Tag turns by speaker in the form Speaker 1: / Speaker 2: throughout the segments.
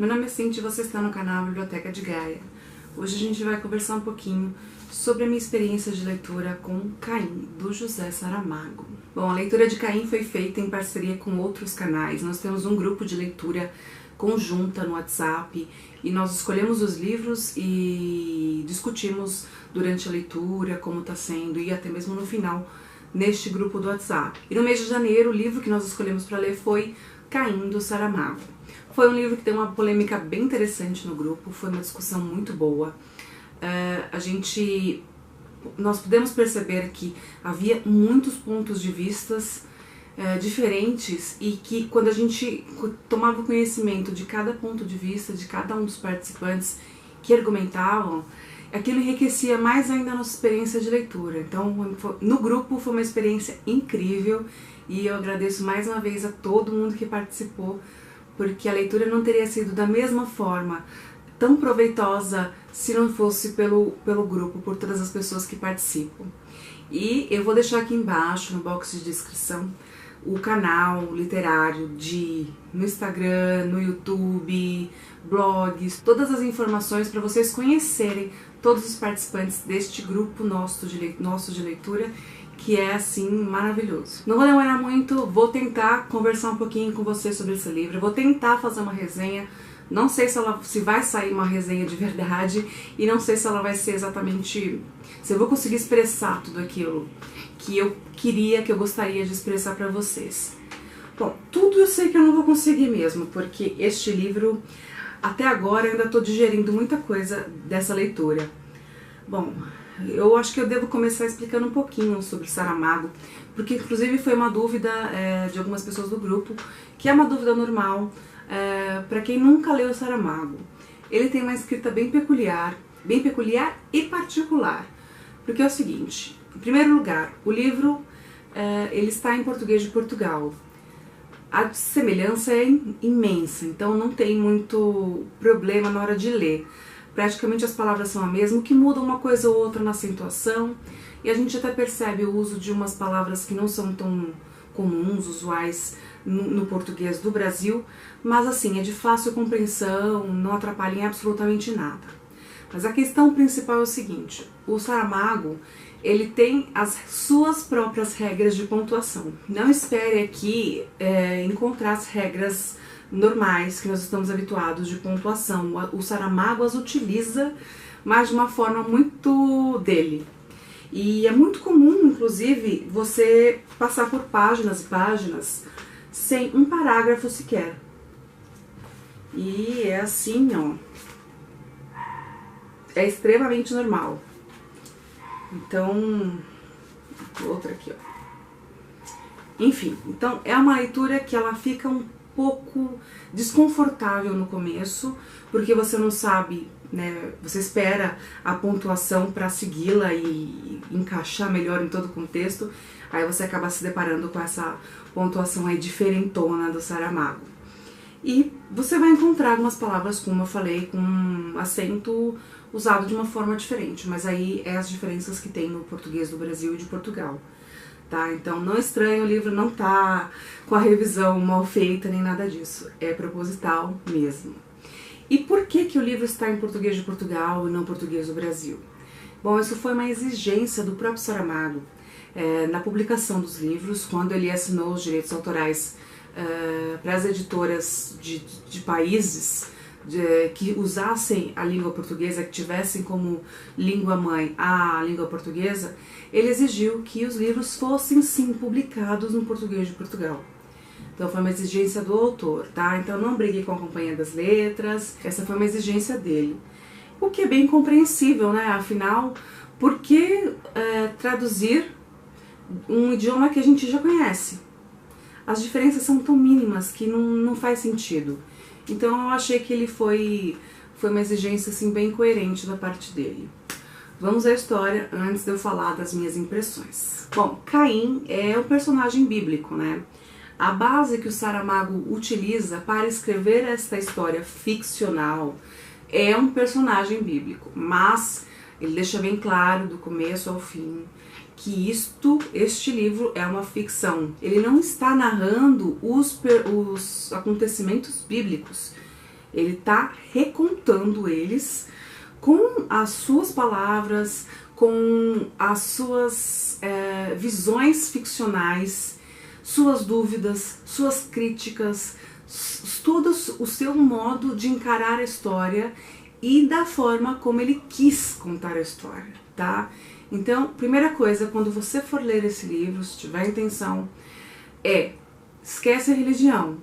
Speaker 1: Meu nome é Cintia e você está no canal Biblioteca de Gaia. Hoje a gente vai conversar um pouquinho sobre a minha experiência de leitura com Caim, do José Saramago. Bom, a leitura de Caim foi feita em parceria com outros canais. Nós temos um grupo de leitura conjunta no WhatsApp e nós escolhemos os livros e discutimos durante a leitura como está sendo e até mesmo no final neste grupo do WhatsApp. E no mês de janeiro o livro que nós escolhemos para ler foi Caim, do Saramago. Foi um livro que tem uma polêmica bem interessante no grupo, foi uma discussão muito boa. Nós pudemos perceber que havia muitos pontos de vistas diferentes e que quando a gente tomava conhecimento de cada ponto de vista, de cada um dos participantes que argumentavam, aquilo enriquecia mais ainda a nossa experiência de leitura. Então, no grupo foi uma experiência incrível e eu agradeço mais uma vez a todo mundo que participou, porque a leitura não teria sido da mesma forma tão proveitosa se não fosse pelo grupo, por todas as pessoas que participam. E eu vou deixar aqui embaixo, no box de descrição, o canal literário no Instagram, no YouTube, blogs, todas as informações para vocês conhecerem todos os participantes deste grupo nosso de leitura, que é assim maravilhoso. Não vou demorar muito, vou tentar conversar um pouquinho com vocês sobre esse livro, vou tentar fazer uma resenha. Não sei se vai sair uma resenha de verdade e não sei se ela vai ser exatamente, se eu vou conseguir expressar tudo aquilo que eu queria, que eu gostaria de expressar para vocês. Bom, tudo eu sei que eu não vou conseguir mesmo, porque este livro, até agora, eu ainda estou digerindo muita coisa dessa leitura. Bom, eu acho que eu devo começar explicando um pouquinho sobre Saramago, porque inclusive foi uma dúvida de algumas pessoas do grupo, que é uma dúvida normal para quem nunca leu Saramago. Ele tem uma escrita bem peculiar e particular, porque é o seguinte: em primeiro lugar, o livro ele está em português de Portugal. A semelhança é imensa, então não tem muito problema na hora de ler. Praticamente as palavras são a mesma, o que muda uma coisa ou outra na acentuação, e a gente até percebe o uso de umas palavras que não são tão comuns, usuais no português do Brasil, mas assim, é de fácil compreensão, não atrapalha em absolutamente nada. Mas a questão principal é o seguinte: o Saramago, ele tem as suas próprias regras de pontuação. Não espere aqui encontrar as regras normais que nós estamos habituados de pontuação. O Saramago as utiliza, mas de uma forma muito dele. E é muito comum, inclusive, você passar por páginas e páginas sem um parágrafo sequer. E é assim, ó. É extremamente normal. Então, outra aqui, ó. Enfim, então é uma leitura que ela fica um pouco desconfortável no começo, porque você não sabe, né? Você espera a pontuação para segui-la e encaixar melhor em todo o contexto, aí você acaba se deparando com essa pontuação aí diferentona do Saramago. E você vai encontrar algumas palavras, como eu falei, com acento usado de uma forma diferente, mas aí é as diferenças que tem no português do Brasil e de Portugal. Tá? Então não estranhe, o livro não tá com a revisão mal feita nem nada disso, é proposital mesmo. E por que o livro está em português de Portugal e não português do Brasil? Bom, isso foi uma exigência do próprio Saramago na publicação dos livros, quando ele assinou os direitos autorais para as editoras de países que usassem a língua portuguesa, que tivessem como língua mãe a língua portuguesa. Ele exigiu que os livros fossem sim publicados no português de Portugal. Então foi uma exigência do autor, tá? Então não briguei com a Companhia das Letras, essa foi uma exigência dele. O que é bem compreensível, né? Afinal, por que traduzir um idioma que a gente já conhece? As diferenças são tão mínimas que não faz sentido. Então eu achei que ele foi uma exigência assim, bem coerente da parte dele. Vamos à história antes de eu falar das minhas impressões. Bom, Caim é um personagem bíblico, né? A base que o Saramago utiliza para escrever esta história ficcional é um personagem bíblico, mas ele deixa bem claro do começo ao fim que este livro é uma ficção. Ele não está narrando os acontecimentos bíblicos. Ele está recontando eles com as suas palavras, com as suas visões ficcionais, suas dúvidas, suas críticas, todo o seu modo de encarar a história e da forma como ele quis contar a história, tá? Então, primeira coisa, quando você for ler esse livro, se tiver intenção, esquece a religião.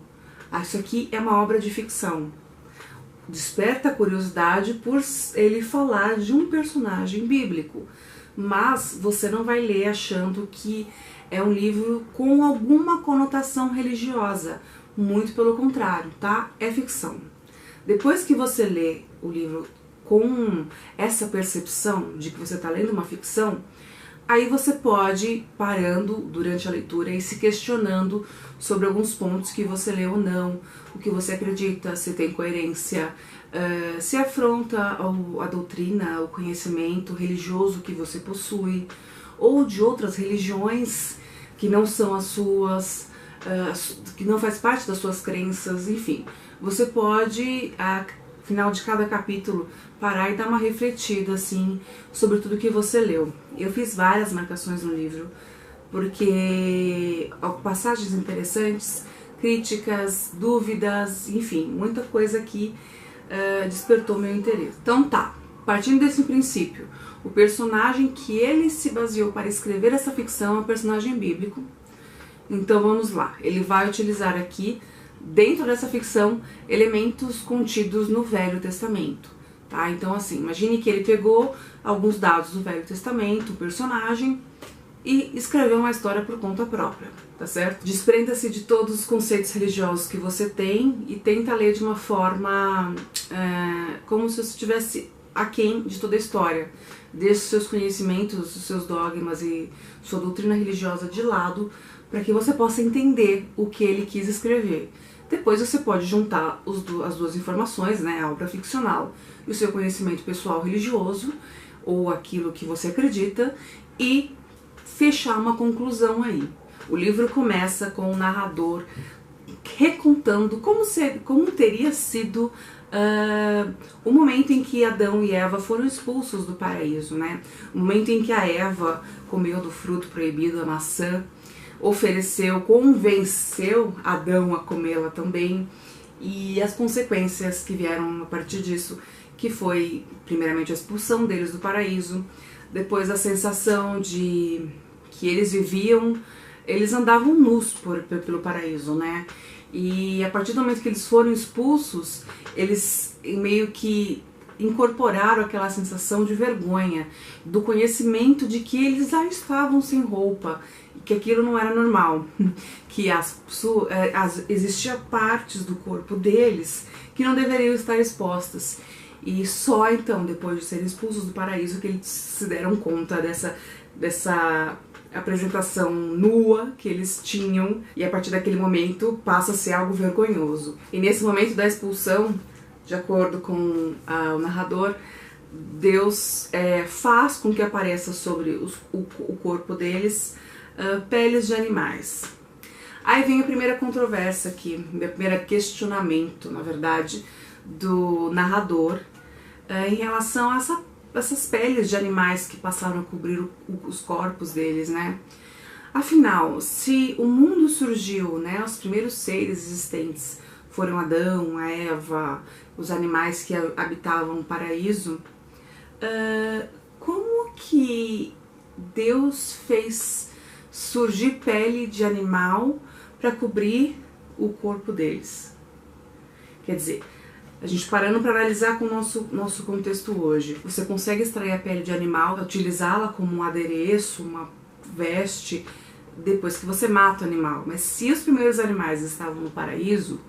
Speaker 1: Isso aqui é uma obra de ficção. Desperta a curiosidade por ele falar de um personagem bíblico, mas você não vai ler achando que é um livro com alguma conotação religiosa, muito pelo contrário, tá? É ficção. Depois que você lê o livro com essa percepção de que você está lendo uma ficção, aí você pode ir parando durante a leitura e se questionando sobre alguns pontos que você leu ou não, o que você acredita, se tem coerência, se afronta a doutrina, o conhecimento religioso que você possui, ou de outras religiões que não são as suas, que não faz parte das suas crenças, enfim. Você pode, ao final de cada capítulo, parar e dar uma refletida, assim, sobre tudo que você leu. Eu fiz várias marcações no livro, porque passagens interessantes, críticas, dúvidas, enfim, muita coisa que despertou meu interesse. Então tá, partindo desse princípio, o personagem que ele se baseou para escrever essa ficção é um personagem bíblico. Então vamos lá, ele vai utilizar aqui, dentro dessa ficção, elementos contidos no Velho Testamento, tá? Então assim, imagine que ele pegou alguns dados do Velho Testamento, o personagem, e escreveu uma história por conta própria, tá certo? Desprenda-se de todos os conceitos religiosos que você tem e tenta ler de uma forma como se você estivesse aquém de toda a história. Deixe os seus conhecimentos, os seus dogmas e sua doutrina religiosa de lado, para que você possa entender o que ele quis escrever. Depois você pode juntar as duas informações, né, a obra ficcional e o seu conhecimento pessoal religioso, ou aquilo que você acredita, e fechar uma conclusão aí. O livro começa com o narrador recontando como teria sido o momento em que Adão e Eva foram expulsos do paraíso, né? O momento em que a Eva comeu do fruto proibido, a maçã, convenceu Adão a comê-la também, e as consequências que vieram a partir disso, que foi primeiramente a expulsão deles do paraíso, depois a sensação de que eles andavam nus pelo paraíso, né? E a partir do momento que eles foram expulsos, eles meio que incorporaram aquela sensação de vergonha, do conhecimento de que eles já estavam sem roupa, que aquilo não era normal, que existia partes do corpo deles que não deveriam estar expostas. E só então, depois de serem expulsos do paraíso, que eles se deram conta dessa apresentação nua que eles tinham, e a partir daquele momento passa a ser algo vergonhoso. E nesse momento da expulsão, de acordo com o narrador, Deus faz com que apareça sobre o corpo deles peles de animais. Aí vem a primeira controvérsia aqui, o primeiro questionamento, na verdade, do narrador em relação a essas peles de animais que passaram a cobrir os corpos deles, né? Afinal, se o mundo surgiu, né, os primeiros seres existentes foram Adão, a Eva, os animais que habitavam o paraíso, como que Deus fez surgir pele de animal para cobrir o corpo deles? Quer dizer, a gente parando para analisar com o nosso contexto hoje, você consegue extrair a pele de animal, utilizá-la como um adereço, uma veste, depois que você mata o animal. Mas se os primeiros animais estavam no paraíso,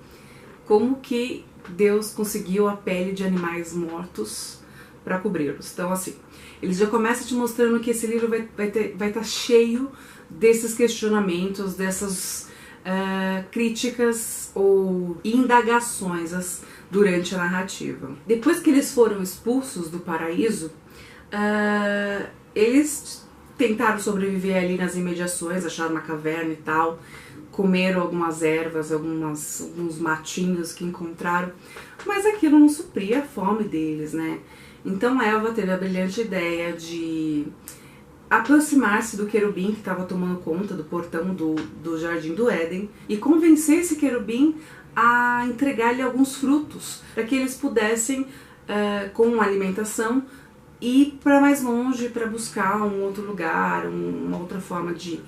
Speaker 1: como que Deus conseguiu a pele de animais mortos para cobri-los? Então, assim, eles já começam te mostrando que esse livro vai estar cheio desses questionamentos, dessas críticas ou indagações durante a narrativa. Depois que eles foram expulsos do paraíso, eles tentaram sobreviver ali nas imediações, acharam uma caverna e tal, comeram algumas ervas, alguns matinhos que encontraram, mas aquilo não supria a fome deles, né? Então Eva teve a brilhante ideia de aproximar-se do querubim que estava tomando conta do portão do Jardim do Éden e convencer esse querubim a entregar-lhe alguns frutos, para que eles pudessem, com alimentação, ir para mais longe para buscar um outro lugar, uma outra forma de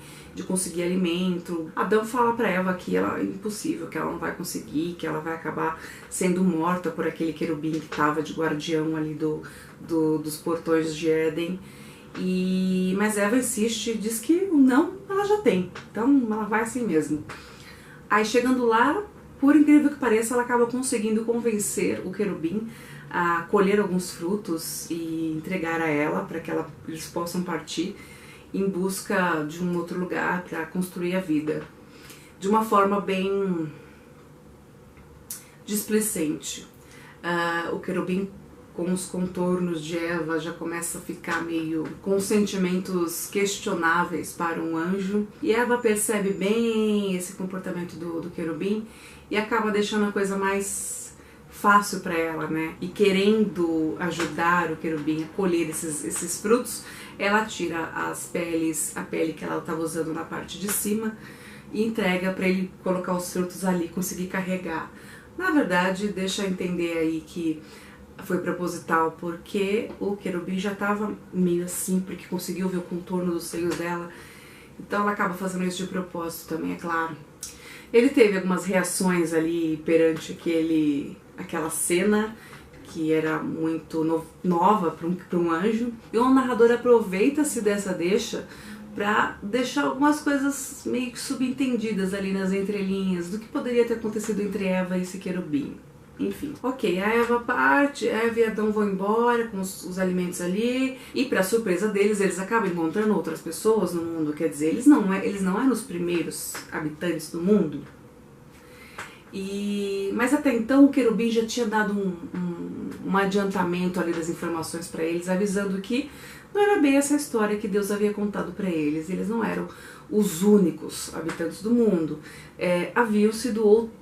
Speaker 1: conseguir alimento. Adão fala para Eva que é impossível, que ela não vai conseguir, que ela vai acabar sendo morta por aquele querubim que estava de guardião ali dos portões de Éden. Mas Eva insiste e diz que o não ela já tem, então ela vai assim mesmo. Aí chegando lá, por incrível que pareça, ela acaba conseguindo convencer o querubim a colher alguns frutos e entregar a ela para que eles possam partir em busca de um outro lugar para construir a vida. De uma forma bem displicente. O querubim, com os contornos de Eva, já começa a ficar meio com sentimentos questionáveis para um anjo. E Eva percebe bem esse comportamento do querubim e acaba deixando a coisa mais fácil para ela, né? E querendo ajudar o querubim a colher esses frutos, ela tira a pele que ela estava usando na parte de cima e entrega para ele colocar os frutos ali, conseguir carregar. Na verdade, deixa entender aí que foi proposital, porque o querubim já estava meio assim, porque conseguiu ver o contorno dos seios dela, então ela acaba fazendo isso de propósito também, é claro. Ele teve algumas reações ali perante aquela cena, que era muito nova para um anjo, e o narrador aproveita-se dessa deixa para deixar algumas coisas meio que subentendidas ali nas entrelinhas do que poderia ter acontecido entre Eva e esse querubim. Enfim, ok, a Eva parte, Eva e Adão vão embora com os alimentos ali, e para surpresa deles, eles acabam encontrando outras pessoas no mundo, quer dizer, eles não eram os primeiros habitantes do mundo. Mas até então o querubim já tinha dado um adiantamento ali das informações para eles, avisando que não era bem essa história que Deus havia contado para eles. Eles não eram os únicos habitantes do mundo.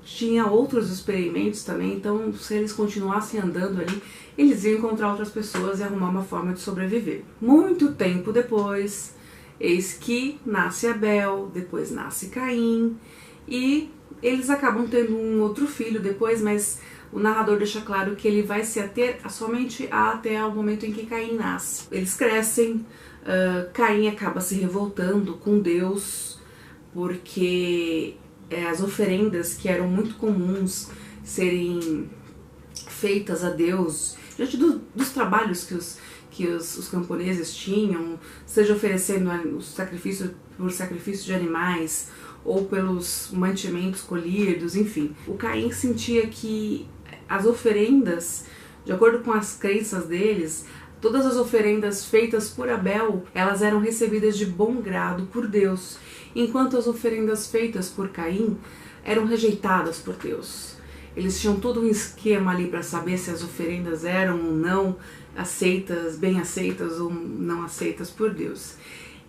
Speaker 1: Tinha outros experimentos também, então se eles continuassem andando ali, eles iam encontrar outras pessoas e arrumar uma forma de sobreviver. Muito tempo depois, eis que nasce Abel, depois nasce Caim, e eles acabam tendo um outro filho depois, mas o narrador deixa claro que ele vai se ater somente até o momento em que Caim nasce. Eles crescem, Caim acaba se revoltando com Deus, porque as oferendas que eram muito comuns serem feitas a Deus, diante dos trabalhos que os camponeses tinham, seja oferecendo o sacrifício por sacrifício de animais, ou pelos mantimentos colhidos, enfim. O Caim sentia que as oferendas, de acordo com as crenças deles, todas as oferendas feitas por Abel, elas eram recebidas de bom grado por Deus, enquanto as oferendas feitas por Caim eram rejeitadas por Deus. Eles tinham todo um esquema ali para saber se as oferendas eram ou não aceitas, bem aceitas ou não aceitas por Deus.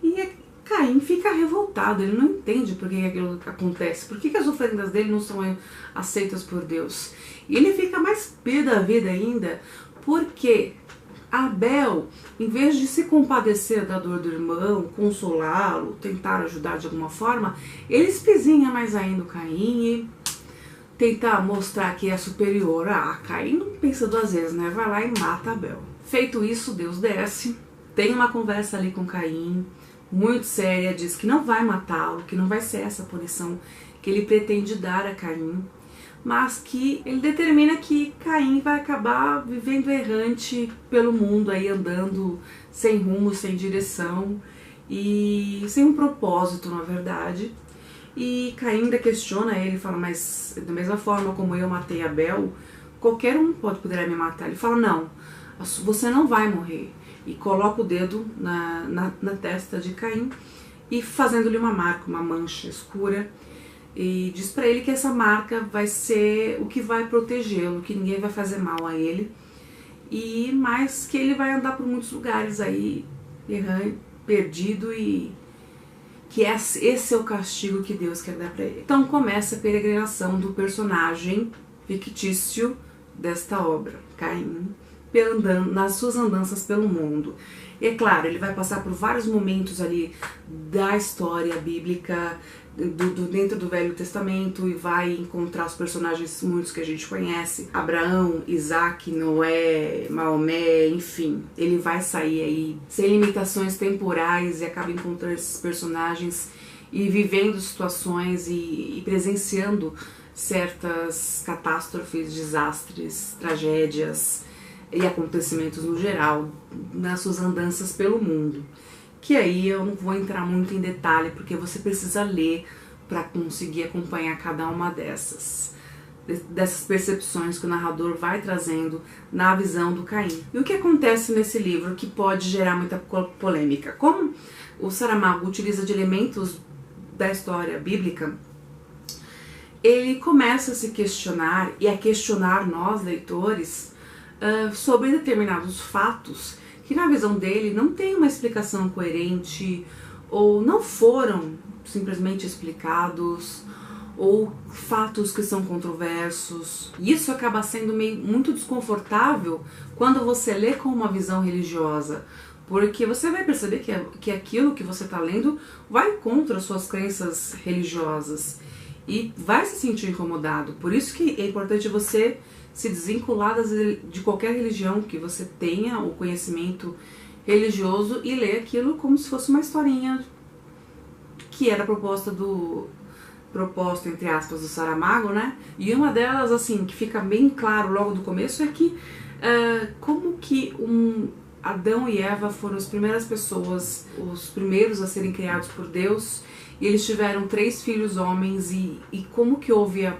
Speaker 1: E Caim fica revoltado, ele não entende por que aquilo acontece, por que as oferendas dele não são aceitas por Deus. E ele fica mais pé da vida ainda, porque Abel, em vez de se compadecer da dor do irmão, consolá-lo, tentar ajudar de alguma forma, ele espizinha mais ainda o Caim e tenta mostrar que é superior. Caim não pensa duas vezes, né? Vai lá e mata Abel. Feito isso, Deus desce, tem uma conversa ali com Caim, muito séria, diz que não vai matá-lo, que não vai ser essa punição que ele pretende dar a Caim, mas que ele determina que Caim vai acabar vivendo errante pelo mundo, aí andando sem rumo, sem direção e sem um propósito, na verdade. E Caim ainda questiona ele, fala, mas da mesma forma como eu matei Abel, qualquer um poderia me matar. Ele fala, não, você não vai morrer. E coloca o dedo na testa de Caim e fazendo-lhe uma marca, uma mancha escura, e diz para ele que essa marca vai ser o que vai protegê-lo, que ninguém vai fazer mal a ele, mas que ele vai andar por muitos lugares aí, perdido e que esse é o castigo que Deus quer dar para ele. Então começa a peregrinação do personagem fictício desta obra, Caim, nas suas andanças pelo mundo. E é claro, ele vai passar por vários momentos ali da história bíblica, dentro do Velho Testamento, e vai encontrar os personagens muitos que a gente conhece, Abraão, Isaac, Noé, Maomé, enfim. Ele vai sair aí sem limitações temporais e acaba encontrando esses personagens e vivendo situações e presenciando certas catástrofes, desastres, tragédias e acontecimentos no geral nas suas andanças pelo mundo. Que aí eu não vou entrar muito em detalhe, porque você precisa ler para conseguir acompanhar cada uma dessas percepções que o narrador vai trazendo na visão do Caim. E o que acontece nesse livro que pode gerar muita polêmica? Como o Saramago utiliza de elementos da história bíblica, ele começa a se questionar e a questionar nós, leitores, sobre determinados fatos que na visão dele não tem uma explicação coerente, ou não foram simplesmente explicados, ou fatos que são controversos. Isso acaba sendo muito desconfortável quando você lê com uma visão religiosa, porque você vai perceber que aquilo que você está lendo vai contra as suas crenças religiosas e vai se sentir incomodado. Por isso que é importante você se desvincular de qualquer religião que você tenha o conhecimento religioso e ler aquilo como se fosse uma historinha que era proposta entre aspas, do Saramago, né? E uma delas, assim, que fica bem claro logo do começo é que como que Adão e Eva foram as primeiras pessoas, os primeiros a serem criados por Deus, e eles tiveram 3 filhos homens, e como que houve a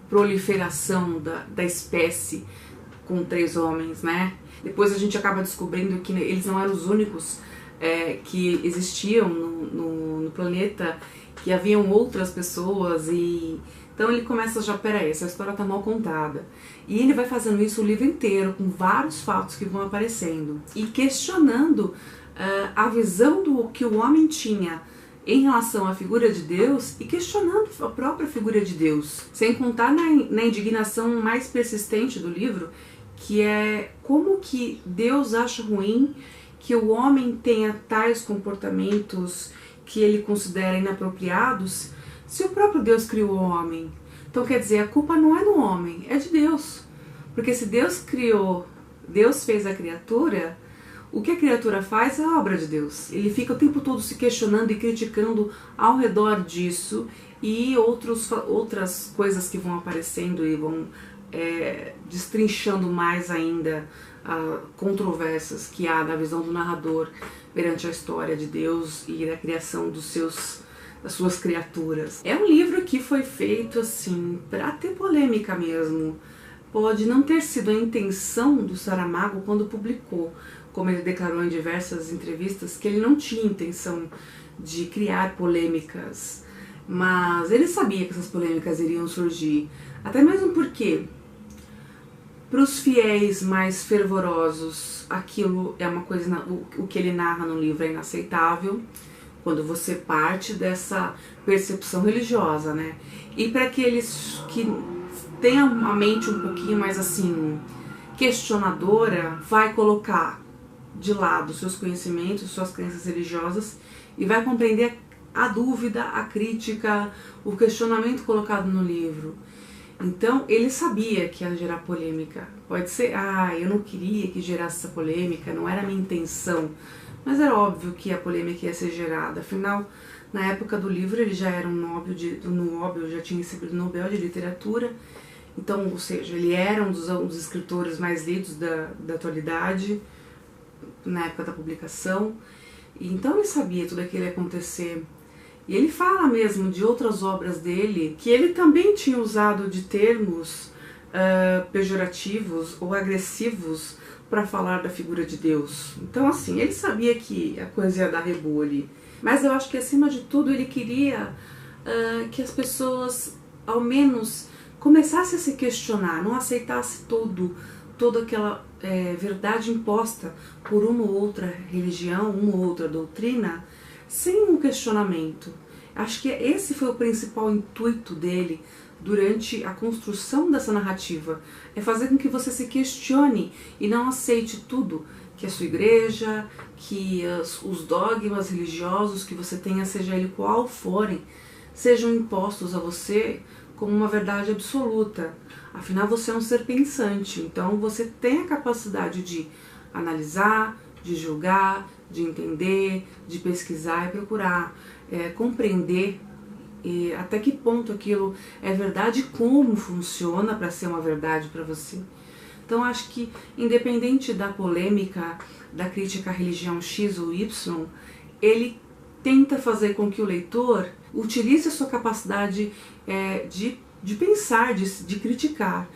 Speaker 1: proliferação da espécie com 3 homens, né? Depois a gente acaba descobrindo que eles não eram os únicos que existiam no planeta, que haviam outras pessoas, e então ele começa já, peraí, essa história tá mal contada. E ele vai fazendo isso o livro inteiro, com vários fatos que vão aparecendo, e questionando a visão do que o homem tinha em relação à figura de Deus e questionando a própria figura de Deus. Sem contar na indignação mais persistente do livro, que é como que Deus acha ruim que o homem tenha tais comportamentos que ele considera inapropriados, se o próprio Deus criou o homem. Então quer dizer, a culpa não é do homem, é de Deus. Porque se Deus criou, Deus fez a criatura, o que a criatura faz é a obra de Deus. Ele fica o tempo todo se questionando e criticando ao redor disso, e outras coisas que vão aparecendo e vão destrinchando mais ainda controvérsias que há na visão do narrador perante a história de Deus e da criação das suas criaturas. É um livro que foi feito assim para ter polêmica mesmo. Pode não ter sido a intenção do Saramago quando publicou, como ele declarou em diversas entrevistas, que ele não tinha intenção de criar polêmicas, mas ele sabia que essas polêmicas iriam surgir, até mesmo porque para os fiéis mais fervorosos aquilo é uma coisa, o que ele narra no livro é inaceitável, quando você parte dessa percepção religiosa, né? E para aqueles que têm uma mente um pouquinho mais assim questionadora, vai colocar de lado seus conhecimentos, suas crenças religiosas, e vai compreender a dúvida, a crítica, o questionamento colocado no livro. Então ele sabia que ia gerar polêmica. Pode ser, eu não queria que gerasse essa polêmica, não era a minha intenção, mas era óbvio que a polêmica ia ser gerada. Afinal, na época do livro ele já era um Nobel, já tinha recebido o Nobel de Literatura, então, ou seja, ele era um dos escritores mais lidos da atualidade na época da publicação, e então ele sabia tudo aquilo ia acontecer. E ele fala mesmo de outras obras dele que ele também tinha usado de termos pejorativos ou agressivos para falar da figura de Deus. Então assim, ele sabia que a coisa ia dar rebu ali. Mas eu acho que acima de tudo ele queria que as pessoas ao menos começassem a se questionar, não aceitasse toda aquela verdade imposta por uma ou outra religião, uma ou outra doutrina, sem um questionamento. Acho que esse foi o principal intuito dele durante a construção dessa narrativa, é fazer com que você se questione e não aceite tudo que a sua igreja, que os dogmas religiosos que você tenha, seja ele qual forem, sejam impostos a você como uma verdade absoluta. Afinal, você é um ser pensante, então você tem a capacidade de analisar, de julgar, de entender, de pesquisar e procurar compreender até que ponto aquilo é verdade e como funciona para ser uma verdade para você. Então acho que, independente da polêmica, da crítica à religião X ou Y, ele tenta fazer com que o leitor utilize a sua capacidade de pensar, de criticar.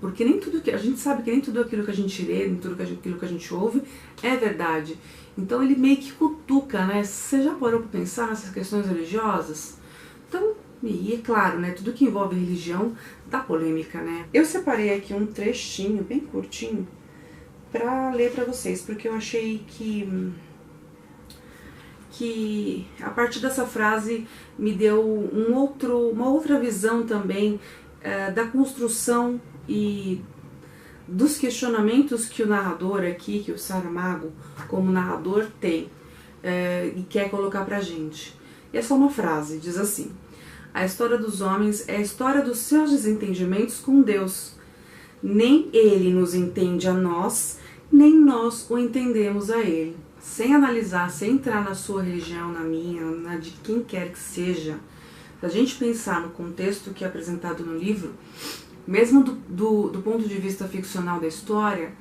Speaker 1: Porque nem tudo que a gente sabe que nem tudo aquilo que a gente lê, nem tudo aquilo que a gente ouve é verdade. Então ele meio que cutuca, né? Você já parou para pensar nessas questões religiosas? Então, e é claro, né, tudo que envolve religião dá polêmica, né? Eu separei aqui um trechinho bem curtinho para ler para vocês, porque eu achei que a partir dessa frase me deu uma outra visão também da construção e dos questionamentos que o narrador aqui, que o Saramago como narrador tem e quer colocar pra gente. E é só uma frase, diz assim: a história dos homens é a história dos seus desentendimentos com Deus. Nem ele nos entende a nós, nem nós o entendemos a ele. Sem analisar, sem entrar na sua religião, na minha, na de quem quer que seja, se a gente pensar no contexto que é apresentado no livro, mesmo do ponto de vista ficcional da história,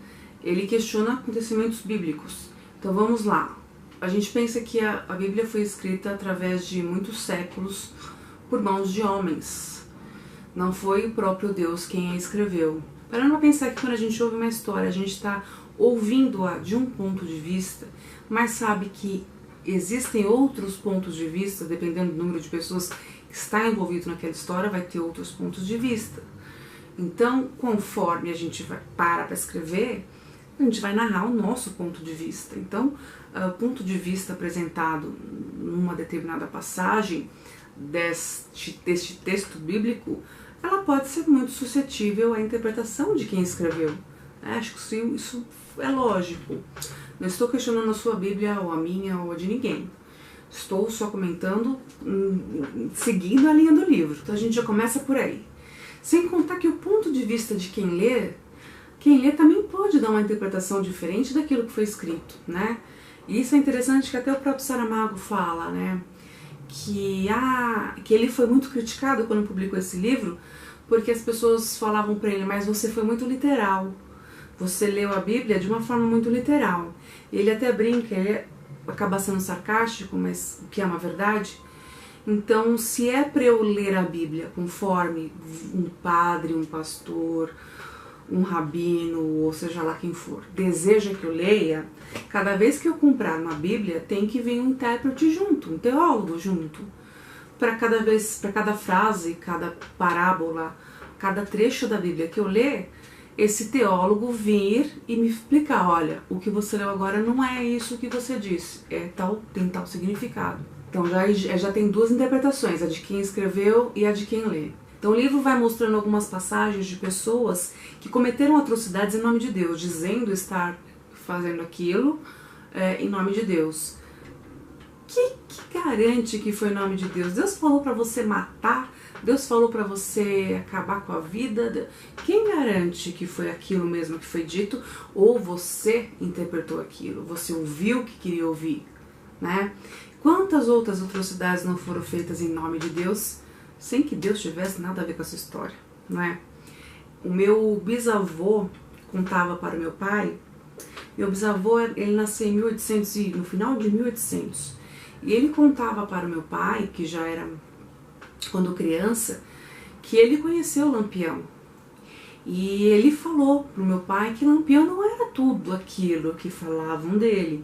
Speaker 1: ele questiona acontecimentos bíblicos. Então vamos lá. A gente pensa que a Bíblia foi escrita através de muitos séculos por mãos de homens. Não foi o próprio Deus quem a escreveu. Para não pensar que quando a gente ouve uma história, a gente está ouvindo-a de um ponto de vista, mas sabe que existem outros pontos de vista, dependendo do número de pessoas que está envolvido naquela história, vai ter outros pontos de vista. Então, conforme a gente para escrever, a gente vai narrar o nosso ponto de vista. Então, o ponto de vista apresentado numa determinada passagem deste texto bíblico, ela pode ser muito suscetível à interpretação de quem escreveu. Acho que isso é lógico. Não estou questionando a sua Bíblia, ou a minha, ou a de ninguém. Estou só comentando, seguindo a linha do livro. Então a gente já começa por aí. Sem contar que o ponto de vista de quem lê também pode dar uma interpretação diferente daquilo que foi escrito, né? E isso é interessante que até o próprio Saramago fala, né? Que ele foi muito criticado quando publicou esse livro, porque as pessoas falavam para ele: mas você foi muito literal, você leu a Bíblia de uma forma muito literal. Ele até brinca, ele acaba sendo sarcástico, mas o que é uma verdade. Então, se é para eu ler a Bíblia conforme um padre, um pastor, um rabino, ou seja lá quem for, deseja que eu leia, cada vez que eu comprar uma Bíblia, tem que vir um intérprete junto, um teólogo junto, para cada frase, cada parábola, cada trecho da Bíblia que eu ler, esse teólogo vir e me explicar: olha, o que você leu agora não é isso que você disse, tem tal significado. Então já tem duas interpretações, a de quem escreveu e a de quem lê. Então o livro vai mostrando algumas passagens de pessoas que cometeram atrocidades em nome de Deus, dizendo estar fazendo aquilo em nome de Deus. Que garante que foi em nome de Deus? Deus falou para você matar? Deus falou para você acabar com a vida? Quem garante que foi aquilo mesmo que foi dito? Ou você interpretou aquilo? Você ouviu o que queria ouvir, né? Quantas outras atrocidades não foram feitas em nome de Deus, sem que Deus tivesse nada a ver com essa história, não é? O meu bisavô contava para o meu pai. Meu bisavô, ele nasceu em 1800, no final de 1800, e ele contava para o meu pai, que já era quando criança, que ele conheceu o Lampião. E ele falou para o meu pai que Lampião não era tudo aquilo que falavam dele.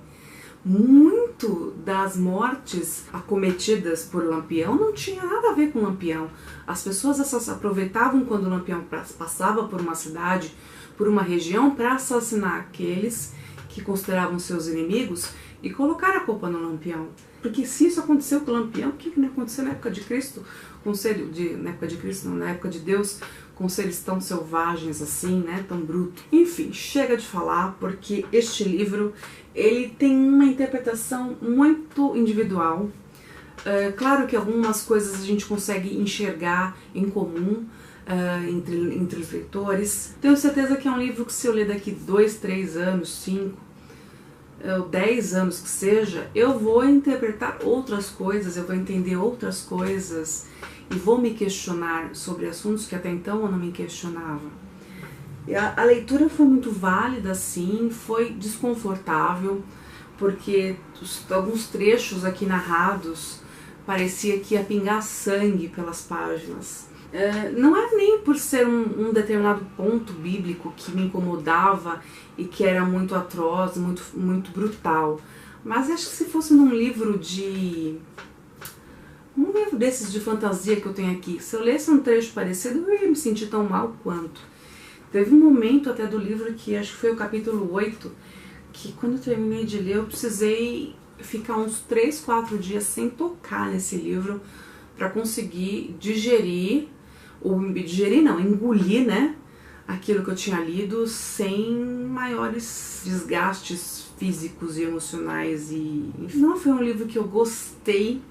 Speaker 1: Muito das mortes acometidas por Lampião não tinha nada a ver com Lampião. As pessoas aproveitavam quando o Lampião passava por uma cidade, por uma região para assassinar aqueles que consideravam seus inimigos e colocar a culpa no Lampião. Porque se isso aconteceu com o Lampião, o que não aconteceu na época de Cristo? Na época de Cristo não, na época de Deus, com seres tão selvagens assim, né, tão brutos. Enfim, chega de falar, porque este livro, ele tem uma interpretação muito individual. Claro que algumas coisas a gente consegue enxergar em comum entre os leitores. Tenho certeza que é um livro que, se eu ler daqui 2, 3 anos, 5, 10 anos que seja, eu vou interpretar outras coisas, eu vou entender outras coisas e vou me questionar sobre assuntos que até então eu não me questionava. A leitura foi muito válida, sim, foi desconfortável, porque alguns trechos aqui narrados parecia que ia pingar sangue pelas páginas. Não é nem por ser um determinado ponto bíblico que me incomodava e que era muito atroz, muito brutal, mas acho que se fosse um livro desses de fantasia que eu tenho aqui, se eu lesse um trecho parecido, eu ia me sentir tão mal quanto. Teve um momento até do livro que acho que foi o capítulo 8, que quando eu terminei de ler eu precisei ficar uns 3, 4 dias sem tocar nesse livro para conseguir engolir, né, aquilo que eu tinha lido sem maiores desgastes físicos e emocionais. Enfim, não foi um livro que eu gostei,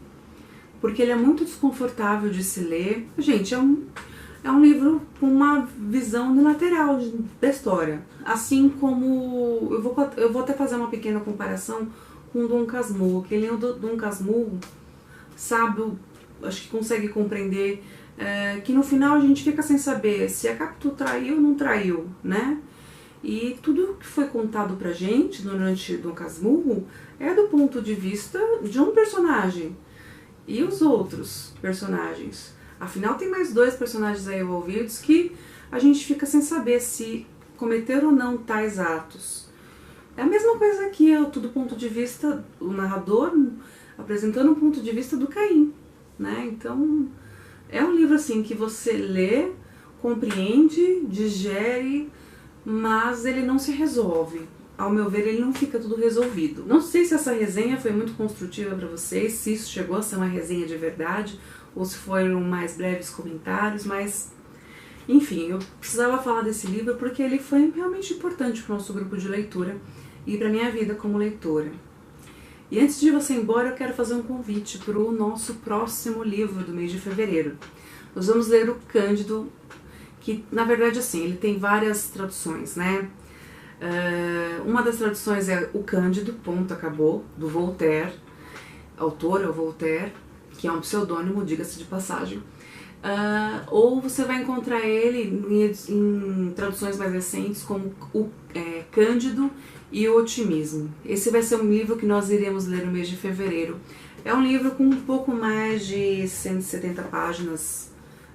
Speaker 1: porque ele é muito desconfortável de se ler. Gente, é um livro com uma visão unilateral da história. Assim como eu vou até fazer uma pequena comparação com Dom Casmurro. Quem leu Dom Casmurro sabe, acho que consegue compreender que no final a gente fica sem saber se a Capitu traiu ou não traiu, né? E tudo que foi contado pra gente durante Dom Casmurro é do ponto de vista de um personagem. E os outros personagens? Afinal, tem mais 2 personagens aí envolvidos que a gente fica sem saber se cometeram ou não tais atos. É a mesma coisa aqui, do ponto de vista, o narrador apresentando um ponto de vista do Caim, né? Então, é um livro assim que você lê, compreende, digere, mas ele não se resolve. Ao meu ver, ele não fica tudo resolvido. Não sei se essa resenha foi muito construtiva para vocês, se isso chegou a ser uma resenha de verdade, ou se foram mais breves comentários, mas enfim, eu precisava falar desse livro porque ele foi realmente importante para o nosso grupo de leitura e para a minha vida como leitora. E antes de você ir embora, eu quero fazer um convite para o nosso próximo livro do mês de fevereiro. Nós vamos ler o Cândido, que na verdade assim, ele tem várias traduções, né? Uma das traduções é O Cândido, ponto, acabou, do Voltaire. Autor é o Voltaire, que é um pseudônimo, diga-se de passagem. Ou você vai encontrar ele em traduções mais recentes como o Cândido e o Otimismo. Esse vai ser um livro que nós iremos ler no mês de fevereiro. É um livro com um pouco mais de 170 páginas.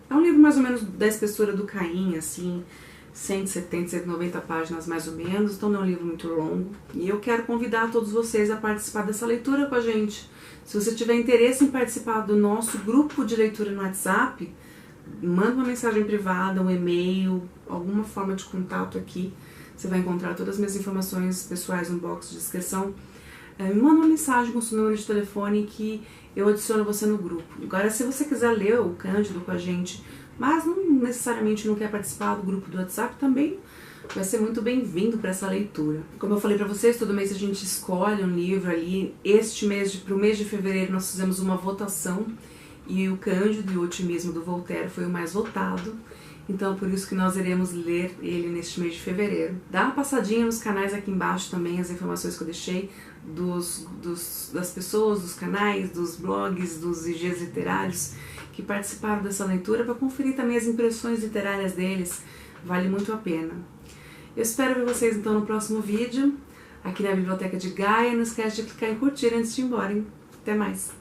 Speaker 1: É um livro mais ou menos da espessura do Caim, assim, 170, 190 páginas mais ou menos, então não é um livro muito longo. E eu quero convidar todos vocês a participar dessa leitura com a gente. Se você tiver interesse em participar do nosso grupo de leitura no WhatsApp, manda uma mensagem privada, um e-mail, alguma forma de contato aqui. Você vai encontrar todas as minhas informações pessoais no box de descrição. Me manda uma mensagem com o seu número de telefone que eu adiciono você no grupo. Agora, se você quiser ler o Cândido com a gente, mas não necessariamente não quer participar do grupo do WhatsApp, também vai ser muito bem-vindo para essa leitura. Como eu falei para vocês, todo mês a gente escolhe um livro ali. Este mês, para o mês de fevereiro, nós fizemos uma votação e o Cândido e o Otimismo do Voltaire foi o mais votado. Então, por isso que nós iremos ler ele neste mês de fevereiro. Dá uma passadinha nos canais aqui embaixo também, as informações que eu deixei das pessoas, dos canais, dos blogs, dos IGs literários que participaram dessa leitura, para conferir também as impressões literárias deles. Vale muito a pena. Eu espero ver vocês então no próximo vídeo, aqui na Biblioteca de Gaia. Não esquece de clicar em curtir antes de ir embora, hein? Até mais!